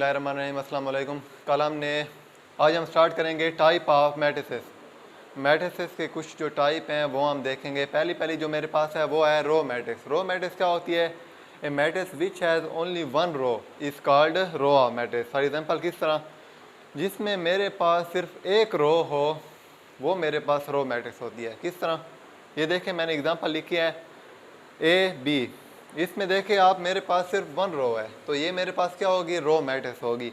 बिस्मिल्लाहिर्रहमानिर्रहीम। अस्सलाम वालेकुम। कल हमने आज हम स्टार्ट करेंगे टाइप ऑफ मैट्रिसेस। मैट्रिसेस के कुछ जो टाइप हैं वो हम देखेंगे। पहली जो मेरे पास है वो है रो मैट्रिक्स। रो मैट्रिक्स क्या होती है? A matrix which has only one row is called row of matrix. For example किस तरह, जिसमें मेरे पास सिर्फ एक रो हो वो मेरे पास रो मैट्रिक्स होती है। किस तरह, ये देखें मैंने एग्जांपल लिखी है ए बी। इसमें देखें आप, मेरे पास सिर्फ वन रो है तो ये मेरे पास क्या होगी? रो मैट्रिक्स होगी।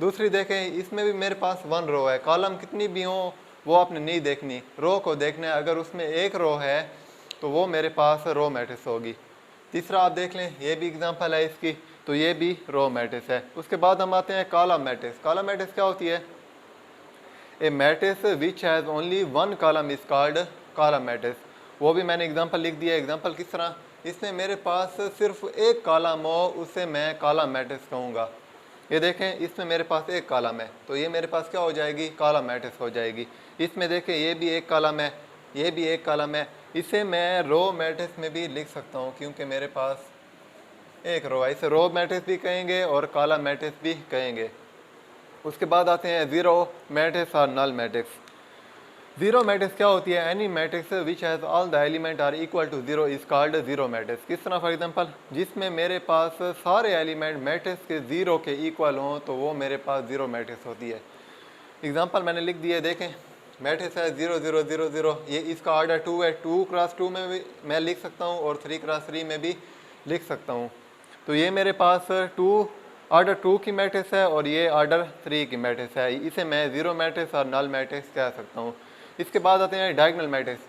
दूसरी देखें, इसमें भी मेरे पास वन रो है। कॉलम कितनी भी हो वो आपने नहीं देखनी, रो को देखना है। अगर उसमें एक रो है तो वो मेरे पास रो मैट्रिक्स होगी। तीसरा आप देख लें, ये भी एग्जांपल है इसकी, तो ये भी रो मैट्रिक्स है। उसके बाद हम आते हैं कॉलम मैट्रिक्स। कॉलम मैट्रिक्स क्या होती है? A matrix which has only one column is called column matrix. वो भी मैंने एग्जांपल लिख दिया। एग्जांपल किस तरह, इसमें मेरे पास सिर्फ एक कॉलम हो उसे मैं कॉलम मैट्रिक्स कहूँगा। ये देखें, इसमें मेरे पास एक कॉलम है तो ये मेरे पास क्या हो जाएगी? कॉलम मैट्रिक्स हो जाएगी। इसमें देखें, ये भी एक कॉलम है, ये भी एक कॉलम है, इसे मैं रो मैट्रिक्स में भी लिख सकता हूँ क्योंकि मेरे पास एक रो है। इसे रो मैट्रिक्स भी कहेंगे और कॉलम मैट्रिक्स भी कहेंगे। उसके बाद आते हैं ज़ीरो मैट्रिक्स और नल मैट्रिक्स। ज़ीरो मैट्रिक्स क्या होती है? Any matrix which has all the element are equal to zero is called zero matrix. किस तरह? फॉर एग्जांपल, जिसमें मेरे पास सारे एलिमेंट मैट्रिक्स के ज़ीरो के इक्वल हों तो वो मेरे पास ज़ीरो मैट्रिक्स होती है। एग्जांपल मैंने लिख दिए, देखें मैट्रिक्स है 0 0 0 0। ये इसका ऑर्डर 2 है, 2 क्रॉस 2 में भी मैं लिख सकता हूँ और 3 क्रॉस 3 में भी लिख सकता हूँ। तो ये मेरे पास ऑर्डर 2 की मैट्रिक्स है और ये ऑर्डर 3 की मैट्रिक्स है। इसे मैं ज़ीरो मैट्रिक्स और नल मैट्रिक्स कह सकता हूँ। इसके बाद आते हैं डायगोनल मैट्रिक्स।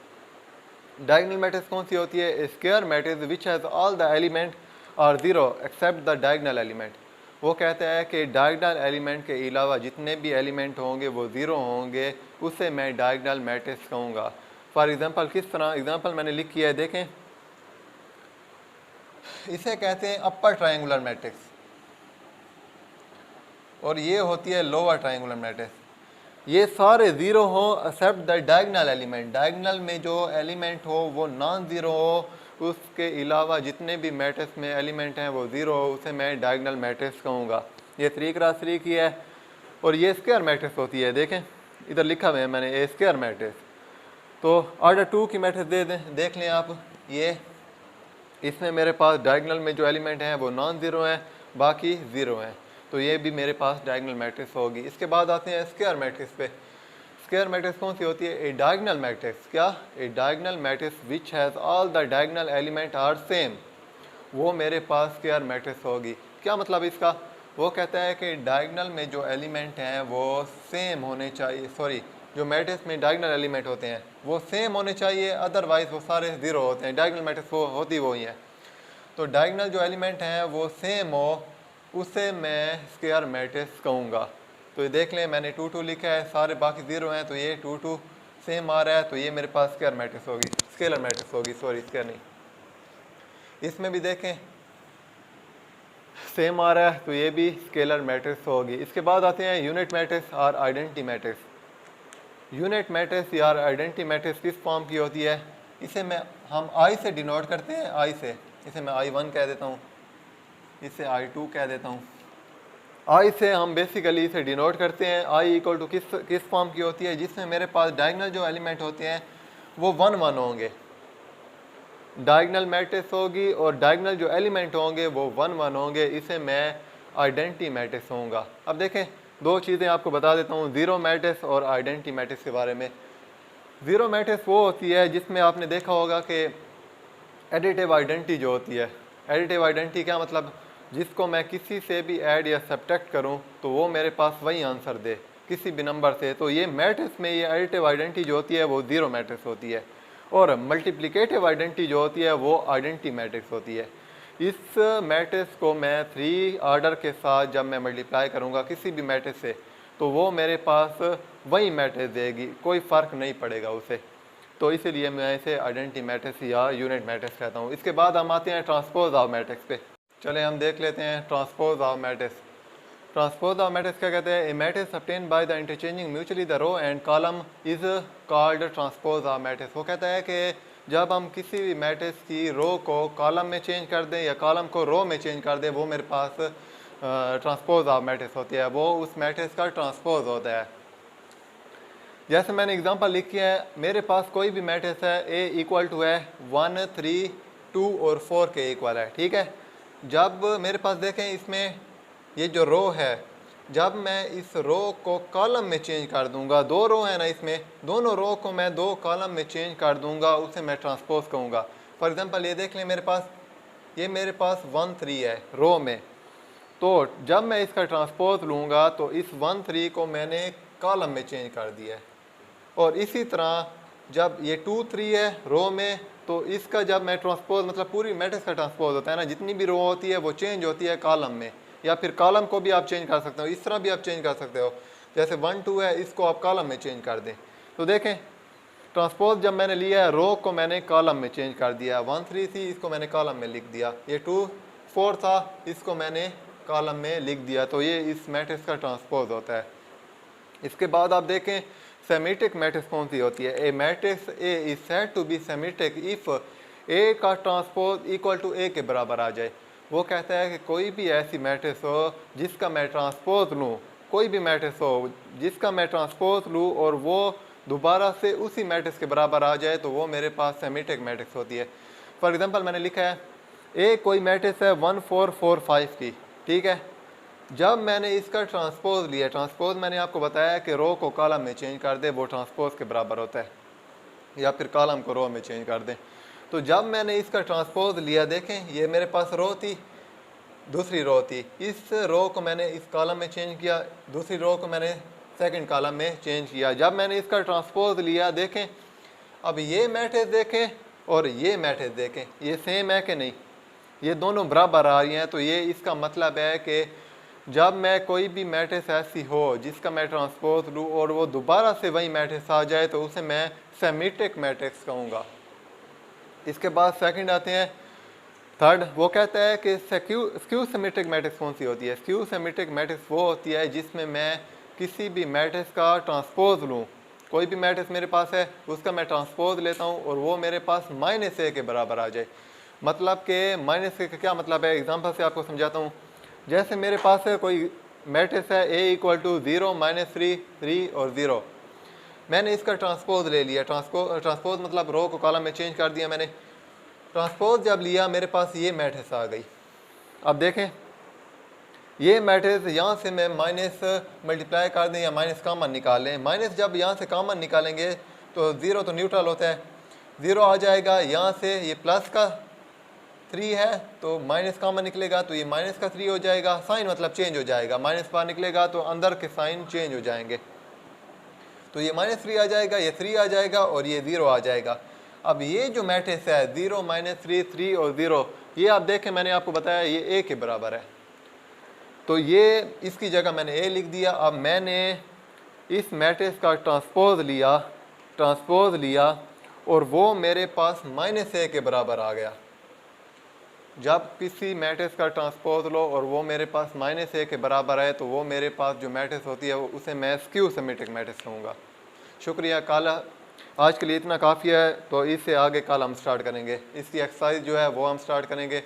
डायगोनल मैट्रिक्स कौन सी होती है? Square matrix which has all the element और zero except the diagonal element. वो कहता है कि डायगोनल एलिमेंट के अलावा जितने भी एलिमेंट होंगे वो ज़ीरो होंगे, उसे मैं डायगोनल मैट्रिक्स कहूँगा। फॉर एग्जांपल किस तरह, एग्जांपल मैंने लिखी है, देखें इसे कहते हैं अपर ट्रायंगुलर मैट्रिक्स और ये होती है लोअर ट्रायंगुलर मैट्रिक्स। ये सारे ज़ीरो हो except the diagonal element. Diagonal में जो एलिमेंट हो वो नॉन ज़ीरो हो, उसके अलावा जितने भी मैट्रिक्स में एलिमेंट हैं वो ज़ीरो हो, उसे मैं डायगोनल मैट्रिक्स कहूँगा। ये 3 क्रॉस 3 की है और ये स्क्वायर मैट्रिक्स होती है। देखें इधर लिखा हुआ है मैंने ए स्क्वायर मैट्रिक्स। तो ऑर्डर 2 की मैट्रिक्स दे दें, देख लें आप, ये इसमें मेरे पास डायगोनल में जो एलिमेंट हैं वो नॉन ज़ीरो हैं, बाकी ज़ीरो हैं, तो ये भी मेरे पास डायगोनल मैट्रिक्स होगी। इसके बाद आते हैं स्क्वायर मैट्रिक्स पे। स्क्वायर मैट्रिक्स कौन सी होती है? A diagonal matrix. क्या? A diagonal matrix which has all the diagonal element are same. वो मेरे पास स्क्वायर मैट्रिक्स होगी। क्या मतलब इसका? वो कहता है कि डायगोनल में जो एलिमेंट हैं वो सेम होने चाहिए, सॉरी, जो मैट्रिक्स में डायगोनल एलिमेंट होते हैं वो सेम होने चाहिए, अदरवाइज वो सारे ज़ीरो होते हैं। डायगोनल मैट्रिक्स वो होती वही है। तो डायगोनल जो एलिमेंट हैं वो सेम हो, उसे मैं स्क्वायर मैट्रिक्स कहूँगा। तो ये देख लें, मैंने 2 2 लिखा है, सारे बाकी ज़ीरो हैं, तो ये 2 2 सेम आ रहा है, तो ये मेरे पास स्क्वायर मैट्रिक्स होगी, स्केलर मैट्रिक्स होगी, सॉरी स्क्वायर नहीं। इसमें भी देखें सेम आ रहा है, तो ये भी स्केलर मैट्रिक्स होगी। इसके बाद आते हैं यूनिट मैट्रिक्स और आइडेंटिटी मैट्रिक्स। यूनिट मैट्रिक्स या आइडेंटिटी मैट्रिक्स किस फॉर्म की होती है? इसे हम आई से डिनोट करते हैं, आई से। इसे मैं I1 कह देता हूँ, इसे I2 कह देता हूँ। आई से हम बेसिकली इसे डिनोट करते हैं। आई इक्वल टू किस फॉर्म की होती है? जिसमें मेरे पास डायगोनल जो एलिमेंट होते हैं वो 1 1 होंगे, डायगोनल मैट्रिक्स होगी, और डायगोनल जो एलिमेंट होंगे वो 1 1 होंगे। इसे मैं आइडेंटिटी मैट्रिक्स होऊंगा। अब देखें, 2 चीज़ें आपको बता देता हूँ ज़ीरो मैट्रिक्स और आइडेंटिटी मैट्रिक्स के बारे में। ज़ीरो मैट्रिक्स वो होती है जिसमें आपने देखा होगा कि एडिटिव आइडेंटिटी जो होती है। एडिटिव आइडेंटिटी क्या मतलब? जिसको मैं किसी से भी ऐड या सब्ट्रैक्ट करूं तो वो मेरे पास वही आंसर दे किसी भी नंबर से। तो ये मैट्रिक्स में ये एडिटिव आइडेंटिटी जो होती है वो ज़ीरो मैट्रिक्स होती है, और मल्टीप्लिकेटिव आइडेंटिटी जो होती है वो आइडेंटिटी मैट्रिक्स होती है। इस मैट्रिक्स को मैं 3 ऑर्डर के साथ जब मैं मल्टीप्लाई करूँगा किसी भी मैट्रिक्स से तो वो मेरे पास वही मैट्रिक्स देगी, कोई फ़र्क नहीं पड़ेगा उसे। तो इसीलिए मैं इसे आइडेंटिटी मैट्रिक्स या यूनिट मैट्रिक्स कहता हूँ। इसके बाद हम आते हैं ट्रांसपोज ऑफ मैट्रिक्स पे। चले हम देख लेते हैं transpose of matrix. Transpose of matrix क्या कहते हैं? A matrix obtained by the interchanging mutually the row and column is called transpose of matrix. वो कहता है कि जब हम किसी भी मैट्रिक्स की रो को कॉलम में चेंज कर दें या कॉलम को रो में चेंज कर दें, वो मेरे पास ट्रांसपोज ऑफ मैट्रिक्स होती है, वो उस मैट्रिक्स का ट्रांसपोज होता है। जैसे मैंने एग्जांपल लिखी है, मेरे पास कोई भी मैट्रिक्स है, ए इक्वल टू है 1 3 2 और 4 के इक्वल है, ठीक है। जब मेरे पास देखें इसमें ये जो रो है, जब मैं इस रो को कॉलम में चेंज कर दूंगा, 2 रो है ना इसमें, दोनों रो को मैं 2 कॉलम में चेंज कर दूंगा, उसे मैं ट्रांसपोज कहूँगा। फॉर एग्जांपल ये देख लें, मेरे पास 1 3 है रो में, तो जब मैं इसका ट्रांसपोज लूँगा तो इस 1 3 को मैंने कॉलम में चेंज कर दिया है। और इसी तरह जब ये 2 3 है रो में, तो इसका जब मैं ट्रांसपोज, मतलब पूरी मैट्रिक्स का ट्रांसपोज होता है ना, जितनी भी रो होती है वो चेंज होती है कॉलम में, या फिर कॉलम को भी आप चेंज कर सकते हो, इस तरह भी आप चेंज कर सकते हो। जैसे 1 2 है, इसको आप कॉलम में चेंज कर दें, तो देखें ट्रांसपोज जब मैंने लिया है, रो को मैंने कॉलम में चेंज कर दिया। 1 3 थी, इसको मैंने कॉलम में लिख दिया। ये 2 4 था, इसको मैंने कॉलम में लिख दिया। तो ये इस मैट्रिक्स का ट्रांसपोज होता है। इसके बाद आप देखें सेमेटिक मैट्रिक्स कौन सी होती है। A matrix A is said to be symmetric if A का ट्रांसपोज इक्वल टू ए के बराबर आ जाए। वो कहता है कि कोई भी ऐसी मैट्रिक्स हो जिसका मैं ट्रांसपोज लूँ, कोई भी मैट्रिक्स हो जिसका मैं ट्रांसपोज लूँ और वो दोबारा से उसी मैट्रिक्स के बराबर आ जाए, तो वो मेरे पास सेमेटिक मैट्रिक्स होती है। फॉर एग्जांपल मैंने लिखा है ए कोई मैट्रिक्स है 1 4 4 5 की, ठीक है। जब मैंने इसका ट्रांसपोज लिया, ट्रांसपोज मैंने आपको बताया कि रो को कॉलम में चेंज कर दे, वो ट्रांसपोज के बराबर होता है, या फिर कॉलम को रो में चेंज कर दें। तो जब मैंने इसका ट्रांसपोज लिया, देखें ये मेरे पास रो थी, दूसरी रो थी, इस रो को मैंने इस कॉलम में चेंज किया, दूसरी रो को मैंने सेकंड कॉलम में चेंज किया। जब मैंने इसका ट्रांसपोज लिया, देखें अब ये मैट्रिक्स देखें और ये मैट्रिक्स देखें, ये सेम है कि नहीं, ये दोनों बराबर आ रही हैं। तो ये इसका मतलब है कि जब मैं कोई भी मैट्रिक्स ऐसी हो जिसका मैं ट्रांसपोज लूँ और वो दोबारा से वही मैट्रिक्स आ जाए, तो उसे मैं सेमेटिक मैट्रिक्स कहूँगा। इसके बाद सेकंड आते हैं थर्ड। वो कहता है कि स्क्यू सेमेट्रिक मैट्रिक्स कौन सी होती है। स्क्यू सेमेट्रिक मैट्रिक्स वो होती है जिसमें मैं किसी भी मैट्रिक्स का ट्रांसपोज लूँ, कोई भी मैट्रिक्स मेरे पास है उसका मैं ट्रांसपोज लेता हूँ और वो मेरे पास -a के बराबर आ जाए। मतलब कि -a का क्या मतलब है, एग्जांपल से आपको समझाता हूँ। जैसे मेरे पास है कोई मैट्रिक्स है a इक्वल टू 0 -3 3 और 0, मैंने इसका ट्रांसपोज ले लिया। ट्रांसपोज मतलब रो को कॉलम में चेंज कर दिया मैंने। ट्रांसपोज जब लिया, मेरे पास ये मैट्रिक्स आ गई। अब देखें ये मैट्रिक्स, यहाँ से मैं माइनस मल्टीप्लाई कर दें या माइनस कॉमन निकालें। माइनस जब यहाँ से कॉमन निकालेंगे तो 0 तो न्यूट्रल होता है, 0 आ जाएगा। यहाँ से ये प्लस का 3 है तो माइनस कॉमन निकलेगा, तो ये माइनस का 3 हो जाएगा। साइन मतलब चेंज हो जाएगा, माइनस बाहर निकलेगा तो अंदर के साइन चेंज हो जाएंगे। तो ये -3 आ जाएगा, ये 3 आ जाएगा और ये 0 आ जाएगा। अब ये जो मैट्रिक्स है 0 -3 3 और 0, ये आप देखें मैंने आपको बताया ये a के बराबर है, तो ये इसकी जगह मैंने a लिख दिया। अब मैंने इस मैट्रिक्स का ट्रांसपोज लिया और वो मेरे पास -a के बराबर आ गया। जब किसी मैट्रिक्स का ट्रांसपोज लो और वो मेरे पास -a के बराबर है, तो वो मेरे पास जो मैट्रिक्स होती है उसे मैं स्क्यू सिमेट्रिक मैट्रिक्स कहूँगा। शुक्रिया। कल आज के लिए इतना काफ़ी है, तो इससे आगे कल हम स्टार्ट करेंगे। इसकी एक्सरसाइज जो है वो हम स्टार्ट करेंगे।